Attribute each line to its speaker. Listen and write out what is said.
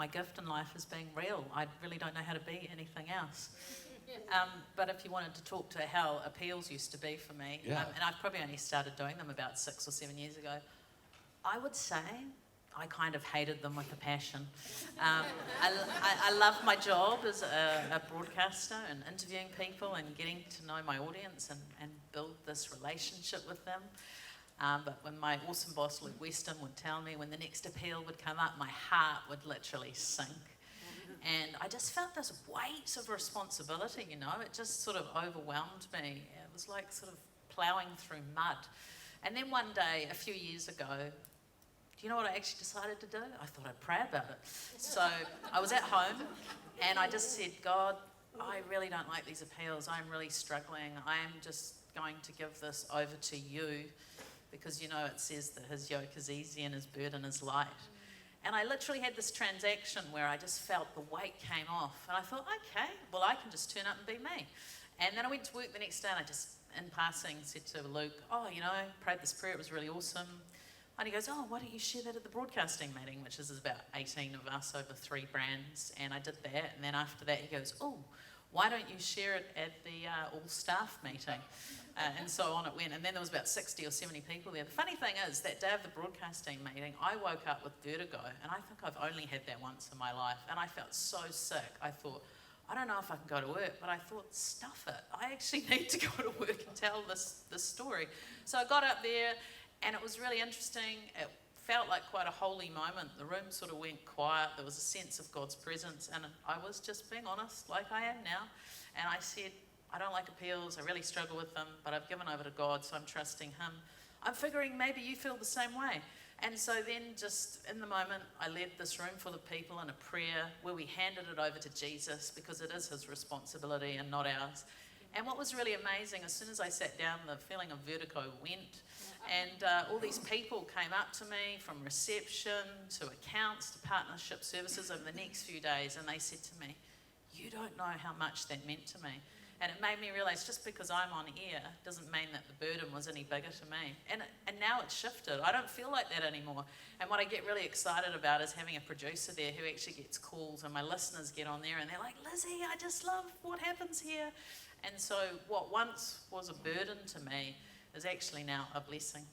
Speaker 1: my gift in life is being real. I really don't know how to be anything else. But if you wanted to talk to how appeals used to be for me, and I've probably only started doing them about 6 or 7 years ago, I would say I kind of hated them with a passion. I love my job as a broadcaster and interviewing people and getting to know my audience and build this relationship with them. But when my awesome boss, Luke Weston, would tell me when the next appeal would come up, my heart would literally sink. And I just felt this weight of responsibility, you know, it just sort of overwhelmed me. It was like sort of ploughing through mud. And then one day, a few years ago, do you know what I actually decided to do? I thought I'd pray about it. So I was at home and I just said, God, I really don't like these appeals. I'm really struggling. I am just going to give this over to you because, you know, it says that his yoke is easy and his burden is light. And I literally had this transaction where I just felt the weight came off. And I thought, okay, well, I can just turn up and be me. And then I went to work the next day and I just, in passing, said to Luke, oh, you know, prayed this prayer, it was really awesome. And he goes, oh, why don't you share that at the broadcasting meeting, which is about 18 of us over 3 brands. And I did that. And then after that, he goes, oh, why don't you share it at the all-staff meeting? And so on it went. And then there was about 60 or 70 people there. The funny thing is, that day of the broadcasting meeting, I woke up with vertigo. And I think I've only had that once in my life. And I felt so sick. I thought, I don't know if I can go to work. But I thought, stuff it. I actually need to go to work and tell this story. So I got up there, and it was really interesting. It felt like quite a holy moment. The room sort of went quiet. There was a sense of God's presence. And I was just being honest, like I am now. And I said, I don't like appeals, I really struggle with them, but I've given over to God, so I'm trusting him. I'm figuring maybe you feel the same way. And so then just in the moment, I led this room full of people in a prayer where we handed it over to Jesus because it is his responsibility and not ours. And what was really amazing, as soon as I sat down, the feeling of vertigo went. And all these people came up to me from reception to accounts to partnership services over the next few days, and they said to me, you don't know how much that meant to me. And it made me realise just because I'm on air doesn't mean that the burden was any bigger to me. And now it's shifted. I don't feel like that anymore. And what I get really excited about is having a producer there who actually gets calls, and my listeners get on there and they're like, Lizzie, I just love what happens here. And so what once was a burden to me is actually now a blessing.